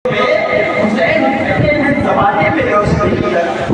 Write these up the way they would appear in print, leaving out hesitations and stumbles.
حسین کہتے ہیں زمانے میں روشنی کی نعرہ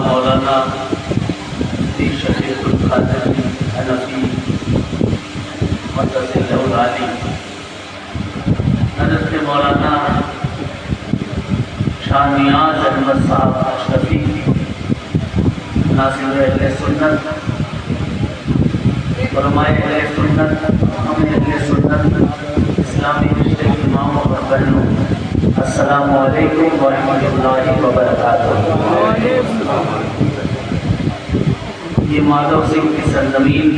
مولانا شفیق القادر حنفی مدثر العالی حضرت مولانا شاہ نیاز احمد صاحب اشرفی ناصر اہل سنت علماء اہل سنت ہم اہل سنت اسلامی رشتے کے امام اور بہنوں السلام علیکم ورحمۃ اللہ وبرکاتہ۔ یہ مادھو سنگھ کی سرزمین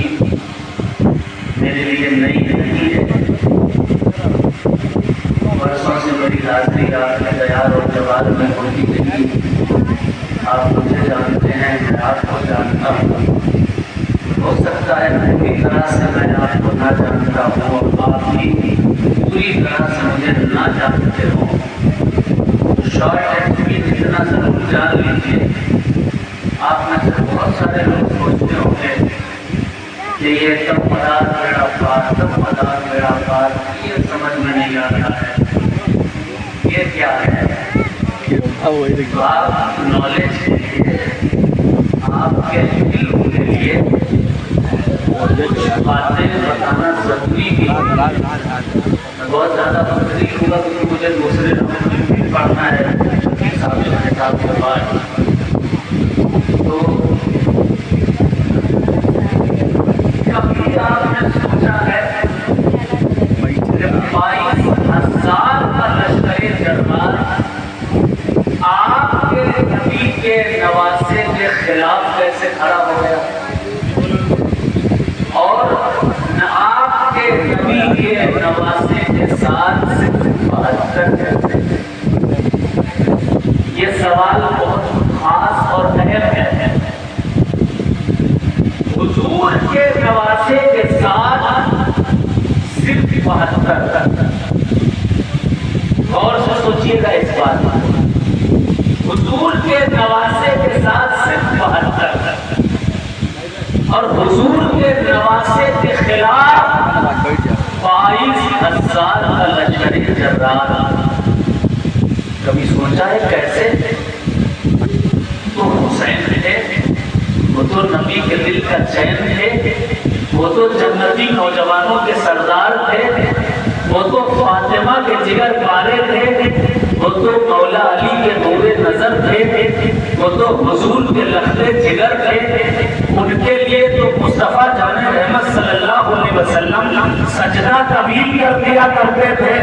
میرے لیے نئی نہیں ہے، برسوں سے میری حاضری آپ کے دیار اور جوار میں ہوتی رہی۔ آپ مجھے جانتے ہیں، میں آپ کو جانتا ہوں۔ ہو سکتا ہے پوری طرح سے میں آپ کو نہ جانتا ہوں اور آپ بھی پوری طرح سے مجھے نہ جانتے ہوں۔ شارٹ اینڈ سویٹ اتنا ضرور جان لیجیے، آپ میں سے بہت سارے لوگ سوچتے ہوں گے کہ یہ تب مدار میرا پار، تب مدار میرا پار، یہ سمجھ میں نہیں آ رہا ہے یہ کیا ہے۔ آپ نالج کے لیے، آپ کے علم کے لیے کچھ باتیں بتانا ضروری بھی ہے۔ بہت زیادہ مختلف ہوگا کیونکہ مجھے دوسرے نمبر بھی پڑھنا ہے شفیق صاحب کے خطاب کے بعد۔ تو کبھی آپ نے سوچا ہے کہ 22,000 کا لشکر جرار آپ کے نبی کے نواسے کے خلاف کیسے کھڑا ہو گیا، اور آپ کے نبی کے نواسے کے ساتھ صرف 72 کہتے ہیں؟ یہ سوال بہت خاص اور اہم ہے۔ حضور کے نواسے کے ساتھ صرف 72، غور سے سوچیے گا اس بات پر۔ حضور کے نواسے کے ساتھ صرف 72 اور حضور کے نواسے کے خلاف 22,000 کا لشکر جرار۔ کبھی سوچا ہے کیسے؟ تو حسین تھے، وہ تو نبی کے دل کا چین تھے، وہ تو جنتی نوجوانوں کے سردار تھے، وہ تو فاطمہ کے جگر پارے تھے، وہ تو مولا علی کے نور نظر تھے، وہ تو حضور کے لخت جگر تھے۔ ان کے لیے تو مصطفیٰ جان رحمت صلی اللہ علیہ وسلم سجدہ طویل کر دیا کرتے تھے،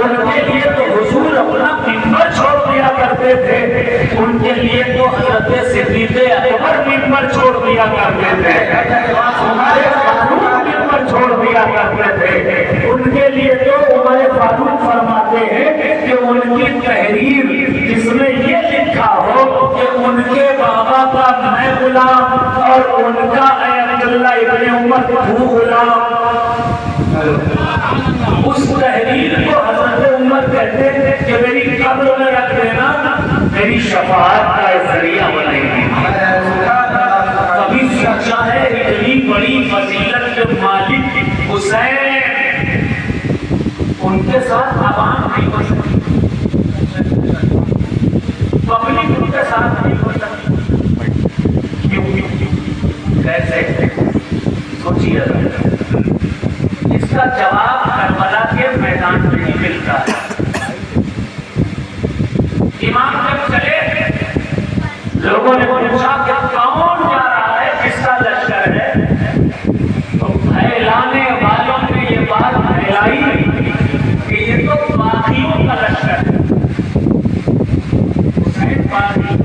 ان کے لیے تو حضور اپنا منبر چھوڑ دیا کرتے تھے، ان کے لیے تو حضرت صدیق اکبر منبر چھوڑ دیا کرتے تھے، ہمارے فاروق منبر چھوڑ دیا کرتے تھے۔ ان کے لیے تو عمر فاروق فرماتے ہیں کہ ان کی تحریر جس میں یہ لکھا ہو کہ ان کے بابا کا میں غلام اور ان کا اے عبداللہ ابن عمر وہ غلام فتوحات کا ذریعہ بنائیں گے. کبھی سچا ہے اتنی بڑی فضیلت کے مالک حسین، ان کے ساتھ عوام نہیں ہو سکتی، پبلک ان کے ساتھ نہیں ہو سکتی. کیوں؟ کیسے؟ سوچیے. اس کا جواب کربلا کے میدان میں ہی ملتا ہے. امام جب چلے، لوگوں نے پوچھا کہ کون جا رہا ہے، کس کا لشکر ہے؟ تو پھیلانے والوں نے یہ بات پھیلائی کہ یہ تو باغیوں کا لشکر ہے. حسین باغی،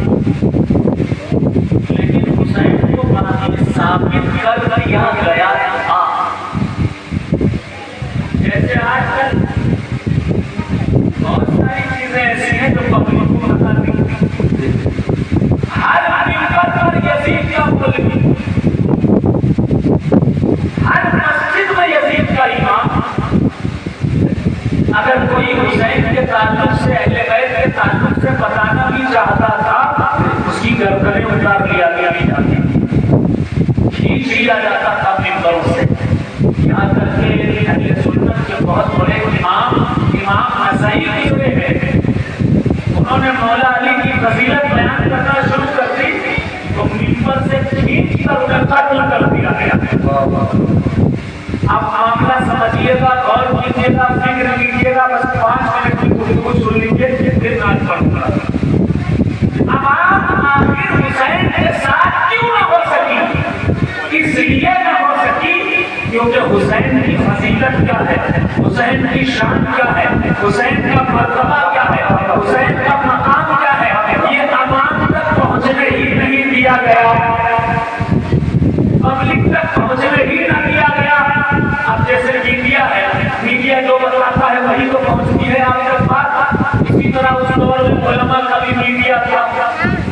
لیکن حسین کو باغی ثابت کر دیا گیا تھا. جیسے آج کل بہت ساری چیزیں ایسی ہیں جو پبلک کو پتہ نہیں. ہر ممبر پر یزید کا مولوی، ہر مسجد میں یزید کا امام. اگر کوئی حسین کے تعلق سے، اہل بیت کے تعلق سے بتانا بھی چاہتا تھا، اس کی گردنیں اتار لیا جاتی، کھینچ لیا جاتا تھا ممبروں سے. یہاں تک کہ اہل سنت کے بہت بڑے امام نسائی ہوئے ہیں، انہوں نے مولا علی کی فضیلت بیان کرنا شروع کر دی تو ممبر سے کھینچ کر انہیں قتل کر دیا گیا. اب معاملہ سمجھیے گا، غور کیجیے گا، فکر کیجیے گا. بس 5 منٹ کی گفتگو سن لیجیے، پھر ناچ پڑوں گا. اب آپ آخر حسین کے ساتھ کیوں نہ ہو سکی؟ اس لیے نہ ہو سکی کیونکہ حسین کی فضیلت کیا ہے، حسین کی شان کیا ہے، حسین کا مرتبہ کیا ہے، حسین کا مقام کیا ہے، یہ عوام تک پہنچنے ہی نہیں دیا گیا، پبلک تک پہنچنے ہی نہ دیا گیا. اب جیسے میڈیا ہے، میڈیا جو بتاتا ہے وہی تو پہنچتی ہے آپ تک بات. اسی طرح اس دور میں علماء کا بھی میڈیا تھا.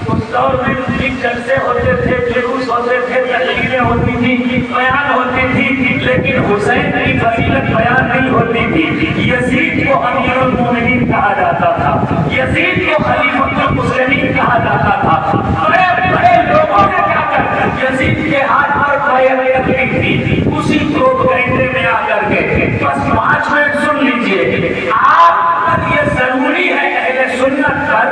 اس دور میں جلسے ہوتے تھے، جلوس ہوتے تھے، تقریریں ہوتی تھی، بیان ہوتی تھی، لیکن حسین کی فضیلت بیان نہیں ہوتی تھی. یزید کو امیر المومنین کہا جاتا تھا، یزید کو خلیفۃ المسلمین کہا جاتا تھا. بڑے بڑے لوگوں نے کیا کر یزید کے ہاتھ پر بیعت لی تھی، اسی پروپیگنڈے میں آ کر کے. بس 5 منٹ سن لیجیے. آپ پر یہ ضروری ہے اہل سنت پر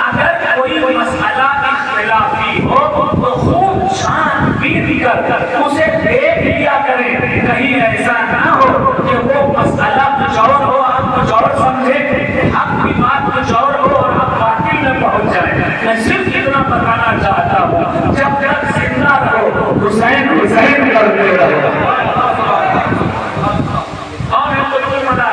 اگر کوئی مسئلہ اختلافی ہو تو خوب چھان بین کر اسے دیکھ لیا کریں. کہیں ایسا نہ ہو کہ وہ مسئلہ کچھ اور ہو، آپ کچھ اور سمجھیں، حق کی بات کچھ اور ہو اور آپ باطل میں پہنچ جائیں. میں صرف اتنا بتانا چاہتا ہوں، جب تک زندہ رہو حسین حسین کرتے رہو. اور ہم کو پتا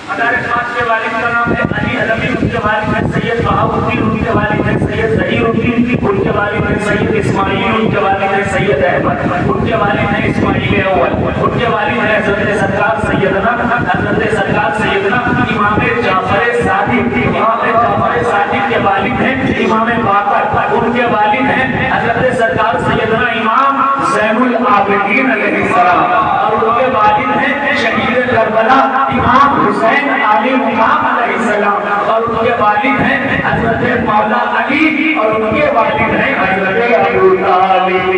مدارس پاک کے والد کا نام ہے علی علوی، ان کے والد ہیں سید بہاؤالدین، ان کے والد ہیں سید ظہیر الدین، ان کے والد ہیں سید اسماعیل، ان کے والد ہیں سید احمد، ان کے والد ہیں اسماعیل اول، ان کے والد ہیں حضرت سرکار سیدنا امام جعفر صادق. امام جعفر صادق کے والد ہیں امام باقر، ان کے والد ہیں حضرت سرکار سیدنا امام زین العابدین علیہ السلام، اور ان کے والد ہیں شہید کربلا امام حسین علی مقام علیہ السلام، اور ان کے والد ہیں حضرت مولا علی، اور ان کے والد ہیں حضرت ابو طالب.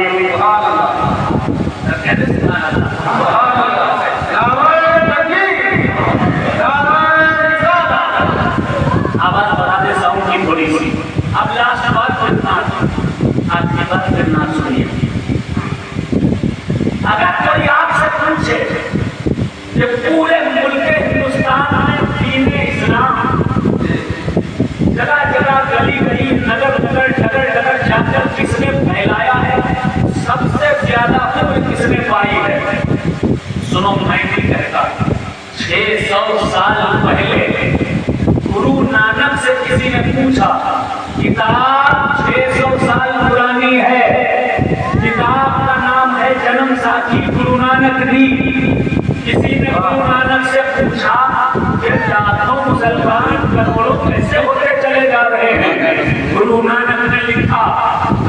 آواز بڑھا دے ساؤنڈ کی تھوڑی سی. اب لاسٹ بات کرنا، آج کی بات کرنا سنیے. اگر کوئی آپ سے پوچھے کہ پورے ملک ہندوستان میں دین اسلام جگہ جگہ گلی گلی نگر نگر ڈگر ڈگر جا کر کس نے پھیلایا ہے، سب سے زیادہ عمر کس نے پائی ہے، سنو میں نہیں کہتا. 600 سال پہلے گرو نانک سے کسی نے پوچھا، کتاب 600 سال پرانی ہے، کتاب کا نام ہے جنم ساتھی گرو نانک دی. کسی نے گرو نانک سے پوچھا کہ لاکھوں مسلمان کروڑوں کیسے ہوتے چلے جا رہے ہیں. گرو نانک نے لکھا،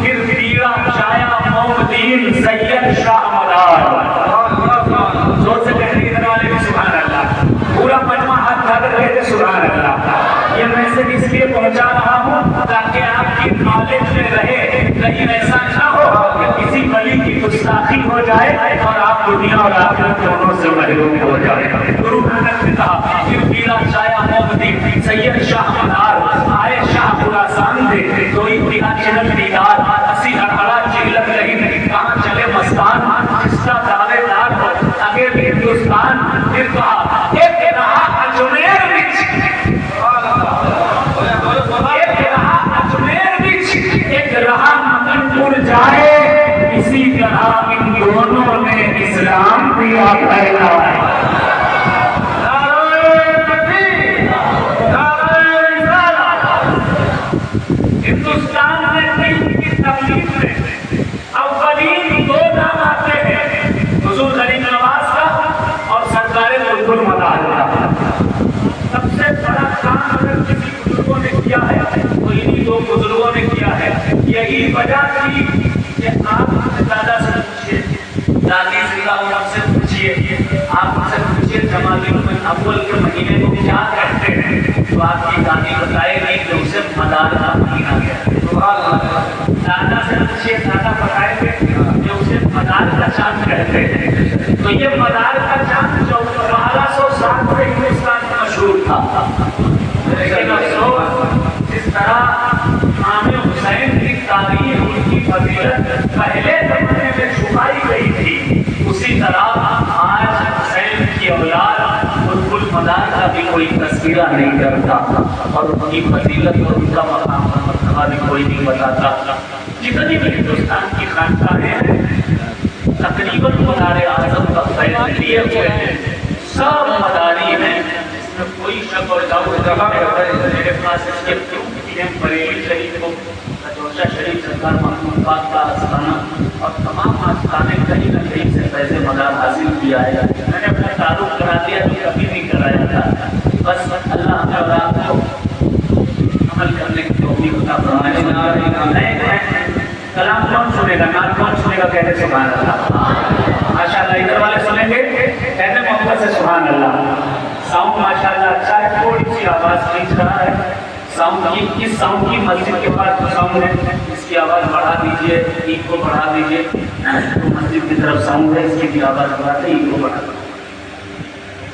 پھر پیڑا چھایا موم دین سید شاہ مدار. زور سے کہتے ادھر والے بھی سبحان اللہ، پورا مجمع ہاتھ اٹھا کر کہتے سبحان اللہ. یہ میسج اس لیے پہنچا رہا ہوں تاکہ آپ کی نالج میں رہے، کہیں ایسا نہ ہو کہ کسی ولی کی گستاخی ہو جائے اور آپ دنیا اور آخرت دونوں سے محروم ہو جائے۔ گرو نانک نے کہا کہ پیلا چایا مومدی سید شاہ مدار آئے شاہ خراسان دے کوئی تیرا چنل دیدار اسی ہڑہڑا چلک نہیں کہاں چلے مستان جس کا دعوے دار ہو اگے بھی ہندوستان۔ پھر کہا ایک رہا اجمیر وچ ایک رہا مدن پور جائے، اسی طرح ان دونوں نے اسلام دیا پھیلایا۔ ہندوستان میں دین کی تبلیغ میں اولین دو نام آتے ہیں، حضور غریب نواز کا اور سرکار قطب المدار کا۔ سب سے بڑا کام اگر کسی بزرگوں نے کیا ہے تو انہی دو بزرگوں نے کیا ہے۔ یہی وجہ تھی کہ آپ دادا سے پوچھئے، دادی سے سے پوچھئے، آپ سے پوچھئے جمادی الاول کے مہینے کو کیا کہتے ہیں تو آپ کی دادی بتائے گی کہ اسے مدار کا مہینہ کہتے ہیں۔ دادا سے پوچھئے، دادا بتائے گے کہ اسے مدار کا چاند کہتے ہیں۔ تو یہ مدار کا چاند جو 1207 سے ہندوستان میں مشہور تھا، لیکن افسوس اس طرح امام حسین کی تاریخ ان کی فضیلت پہلے زمانے میں چھپائی گئی تھی، اسی طرح آج حسین کی اولاد قطب المدار کا بھی کوئی تذکرہ نہیں کرتا اور ان کی فضیلت اور ان کا مقام اور مرتبہ بھی کوئی نہیں بتاتا۔ جتنی بھی ہندوستان کی خانقاہیں ہیں تقریباً مدار اعظم کا فیض لیے ہوئے ہیں، سب مداری ہیں، اس میں کوئی شک اور ڈاؤٹ نہیں ہے۔ میرے پاس اس کے پروف بھی ہیں، بریلی شریف کو جوشہ شریف سرکار محمود پاک کا آستانہ اور تمام آستانے کہیں نہ کہیں سے فیض مدار حاصل کیا ہے۔ میں نے اپنا تعارف کرا دیا جو کبھی نہیں کرایا تھا، بس اللہ تعالیٰ کو عمل کرنے کی توفیق عطا فرمائے۔ کلام کون سنے گا، نعت کون سنے گا؟ کہتے سبحان اللہ۔ ماشاءاللہ ادھر والے سنیں گے، کہتے محبت سے سبحان اللہ۔ ساؤنڈ ماشاءاللہ اچھا ہے، تھوڑی سی آواز کھینچ رہا ہے ساؤنڈ کی، اس ساؤنڈ کی مسجد کے پاس جو ساؤنڈ ہے اس کی آواز بڑھا دیجئے، عید کو بڑھا دیجئے، تو مسجد کی طرف ساؤنڈ ہے اس کی بھی آواز بڑھا دیں، عید کو بڑھا دیں۔